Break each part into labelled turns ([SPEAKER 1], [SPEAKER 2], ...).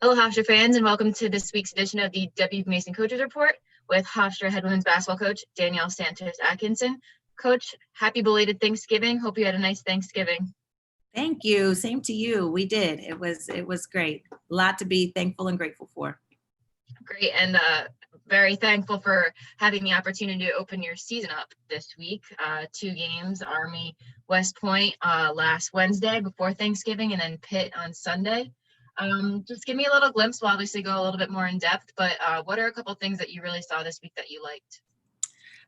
[SPEAKER 1] Hello, Hofstra fans, and welcome to this week's edition of the WBB Mason Coaches Report with Hofstra head women's basketball coach Danielle Santos Atkinson. Coach, happy belated Thanksgiving. Hope you had a nice Thanksgiving.
[SPEAKER 2] Thank you. Same to you. We did. It was great. A lot to be thankful and grateful for.
[SPEAKER 1] Great, and very thankful for having the opportunity to open your season up this week. 2 games, Army, West Point last Wednesday before Thanksgiving, and then Pitt on Sunday. Just give me a little glimpse. We'll obviously go a little bit more in depth, but what are a couple things that you really saw this week that you liked?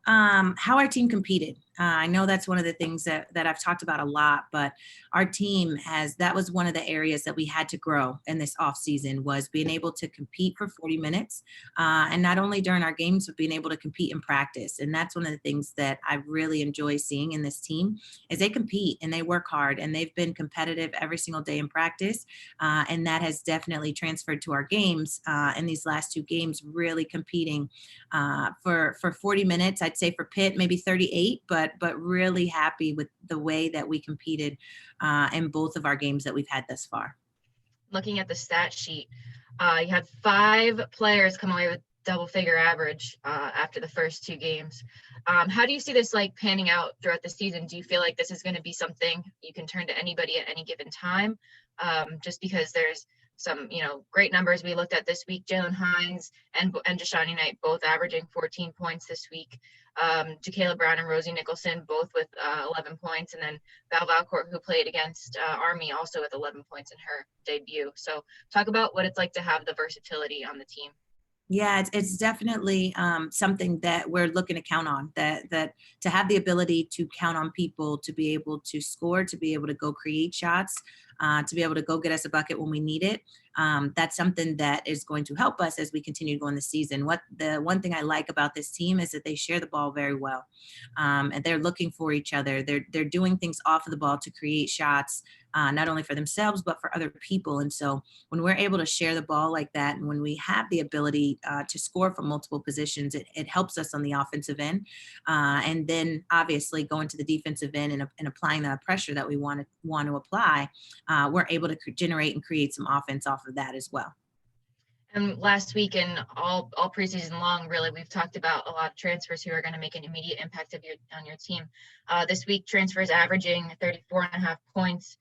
[SPEAKER 2] How our team competed. I know that's one of the things that I've talked about a lot, but our team that was one of the areas that we had to grow in this off season, was being able to compete for 40 minutes. And not only during our games, but being able to compete in practice. And that's one of the things that I really enjoy seeing in this team is they compete and they work hard, and they've been competitive every single day in practice. And that has definitely transferred to our games in these last 2 games, really competing for 40 minutes. I'd say for Pitt, maybe 38, but really happy with the way that we competed in both of our games that we've had thus far.
[SPEAKER 1] Looking at the stat sheet, you had 5 players come away with double-figure average after the first 2 games. How do you see this panning out throughout the season? Do you feel like this is going to be something you can turn to anybody at any given time? Just because there's some, great numbers we looked at this week. Jalen Hines and Jashani Knight both averaging 14 points this week. Jacayla Brown and Rosie Nicholson both with 11 points, and then Val Valcourt, who played against Army, also with 11 points in her debut. So talk about what it's like to have the versatility on the team.
[SPEAKER 2] Yeah, it's definitely something that we're looking to count on, that to have the ability to count on people to be able to score, to be able to go create shots, to be able to go get us a bucket when we need it. That's something that is going to help us as we continue to go in the season. The one thing I like about this team is that they share the ball very well, and they're looking for each other. They're doing things off of the ball to create shots, not only for themselves but for other people. And so when we're able to share the ball like that, and when we have the ability to score from multiple positions, it helps us on the offensive end, and then obviously going to the defensive end and applying the pressure that we want to apply. We're able to generate and create some offense off of that as well.
[SPEAKER 1] And last week and all preseason long, really, we've talked about a lot of transfers who are going to make an immediate impact on your team. This week, transfers averaging 34.5 points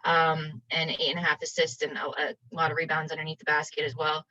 [SPEAKER 1] and 8.5 assists, and a lot of rebounds underneath the basket as well.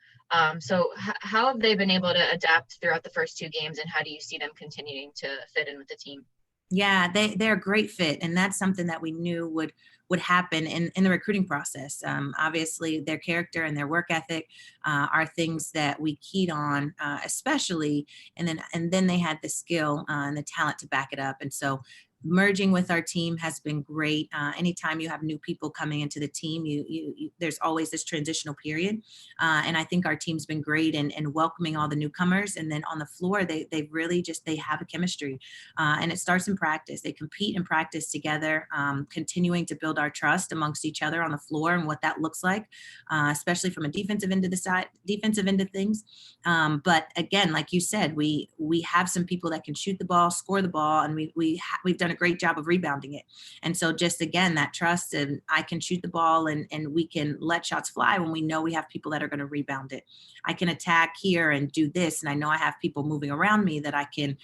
[SPEAKER 1] So how have they been able to adapt throughout the first 2 games, and how do you see them continuing to fit in with the team?
[SPEAKER 2] Yeah, they're a great fit, and that's something that we knew would happen in the recruiting process. Obviously, their character and their work ethic are things that we keyed on, especially, and then they had the skill and the talent to back it up. And so merging with our team has been great. Anytime you have new people coming into the team, you there's always this transitional period, and I think our team's been great in welcoming all the newcomers. And then on the floor, they really they have a chemistry, and it starts in practice. They compete and practice together, continuing to build our trust amongst each other on the floor and what that looks like, especially from a defensive end of things. But again, like you said, we have some people that can shoot the ball, score the ball, and we've done a great job of rebounding it. And so just again, that trust, and I can shoot the ball and we can let shots fly when we know we have people that are going to rebound it. I can attack here and do this, and I know I have people moving around me that I can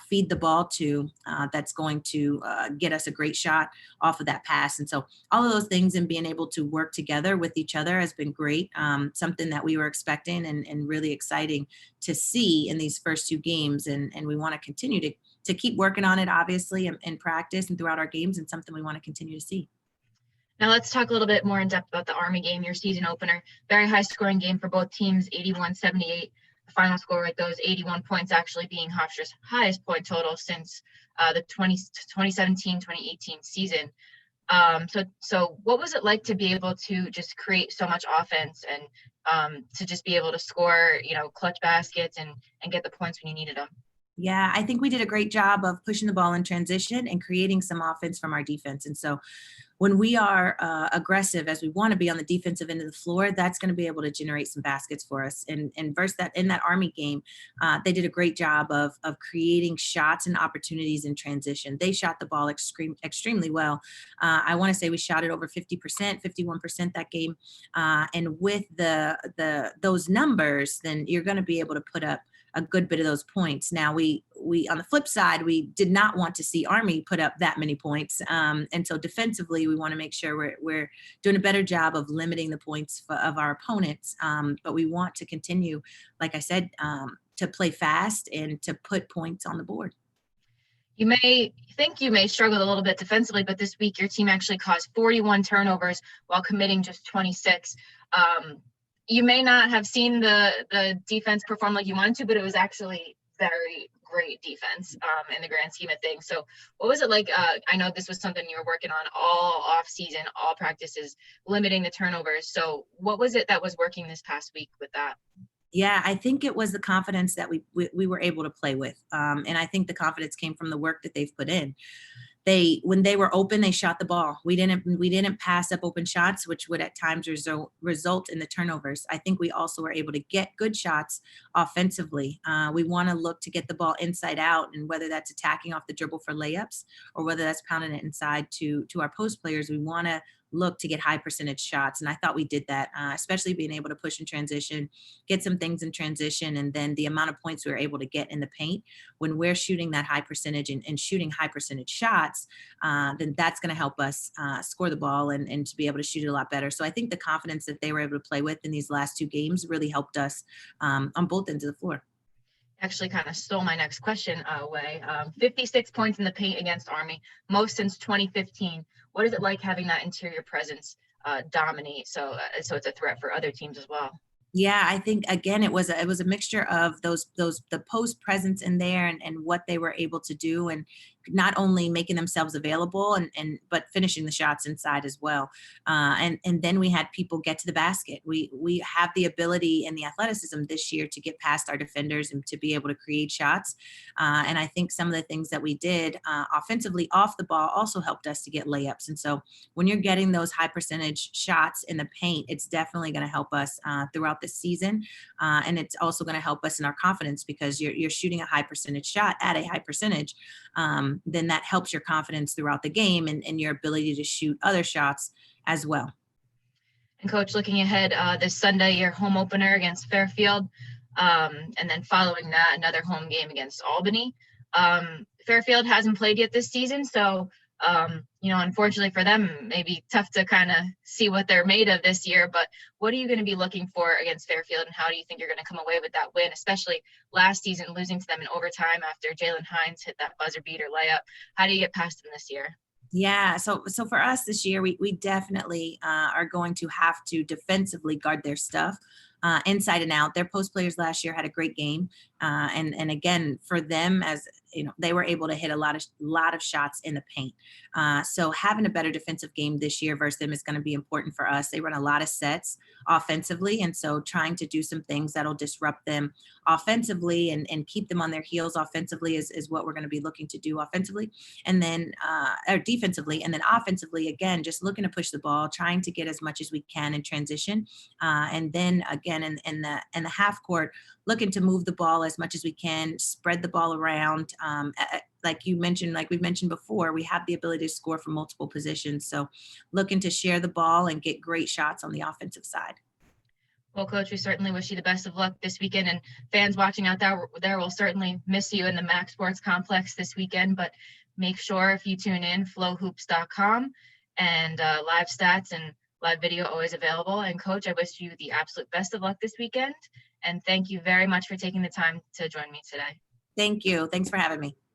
[SPEAKER 2] feed the ball to, that's going to get us a great shot off of that pass. And so all of those things and being able to work together with each other has been great. Something that we were expecting and really exciting to see in these first 2 games. And we want to continue to keep working on it, obviously, in practice and throughout our games, and something we want to continue to see.
[SPEAKER 1] Now let's talk a little bit more in depth about the Army game, your season opener. Very high scoring game for both teams, 81-78. The final score with those 81 points actually being Hofstra's highest point total since the 2017-2018 season. So what was it like to be able to just create so much offense and to just be able to score, clutch baskets and get the points when you needed them?
[SPEAKER 2] Yeah, I think we did a great job of pushing the ball in transition and creating some offense from our defense. And so when we are aggressive as we want to be on the defensive end of the floor, that's going to be able to generate some baskets for us. And versus that, in that Army game, they did a great job of creating shots and opportunities in transition. They shot the ball extremely well. I want to say we shot it over 50%, 51% that game. And with those numbers, then you're going to be able to put up a good bit of those points. Now we on the flip side, we did not want to see Army put up that many points, and so defensively we want to make sure we're doing a better job of limiting the points of our opponents. But we want to continue, like I said, to play fast and to put points on the board.
[SPEAKER 1] You may struggle a little bit defensively, but this week your team actually caused 41 turnovers while committing just 26. You may not have seen the defense perform like you wanted to, but it was actually very great defense in the grand scheme of things. So what was it like? I know this was something you were working on all off season, all practices, limiting the turnovers. So what was it that was working this past week with that?
[SPEAKER 2] Yeah, I think it was the confidence that we were able to play with. And I think the confidence came from the work that they've put in. When they were open, they shot the ball. We didn't pass up open shots, which would at times result in the turnovers. I think we also were able to get good shots offensively. We want to look to get the ball inside out, and whether that's attacking off the dribble for layups or whether that's pounding it inside to our post players, we want to look to get high percentage shots. And I thought we did that, especially being able to push in transition, get some things in transition, and then the amount of points we were able to get in the paint when we're shooting that high percentage and shooting high percentage shots, then that's going to help us score the ball and to be able to shoot it a lot better. So I think the confidence that they were able to play with in these last two games really helped us on both ends of the floor.
[SPEAKER 1] Actually kind of stole my next question away. 56 points in the paint against Army, most since 2015. What is it like having that interior presence dominate? So it's a threat for other teams as well.
[SPEAKER 2] Yeah, I think again it was a mixture of the post presence in there and what they were able to do, and not only making themselves available and but finishing the shots inside as well. And then we had people get to the basket. We have the ability and the athleticism this year to get past our defenders and to be able to create shots. And I think some of the things that we did offensively off the ball also helped us to get layups. And so when you're getting those high percentage shots in the paint, it's definitely going to help us throughout the season. And it's also going to help us in our confidence because you're shooting a high percentage shot at a high percentage. Then that helps your confidence throughout the game and your ability to shoot other shots as well.
[SPEAKER 1] And Coach, looking ahead this Sunday, your home opener against Fairfield, and then following that, another home game against Albany. Fairfield hasn't played yet this season, so unfortunately for them, maybe tough to kind of see what they're made of this year. But what are you going to be looking for against Fairfield, and how do you think you're going to come away with that win, especially last season losing to them in overtime after Jalen Hines hit that buzzer beater layup? How do you get past them this year?
[SPEAKER 2] Yeah, so for us this year, we definitely are going to have to defensively guard their stuff. Inside and out. Their post players last year had a great game, and again for them, as you know, they were able to hit a lot of shots in the paint. So having a better defensive game this year versus them is going to be important for us. They run a lot of sets offensively, and so trying to do some things that'll disrupt them offensively and keep them on their heels offensively is what we're going to be looking to do offensively, and then or defensively, and then offensively again, just looking to push the ball, trying to get as much as we can in transition, and then again in the half court, looking to move the ball as much as we can, spread the ball around. Like we've mentioned before, we have the ability to score from multiple positions. So looking to share the ball and get great shots on the offensive side.
[SPEAKER 1] Well, Coach, we certainly wish you the best of luck this weekend, and fans watching out there will certainly miss you in the Mac Sports Complex this weekend. But make sure if you tune in, flowhoops.com, and live stats and live video always available. And Coach, I wish you the absolute best of luck this weekend. And thank you very much for taking the time to join me today.
[SPEAKER 2] Thank you. Thanks for having me.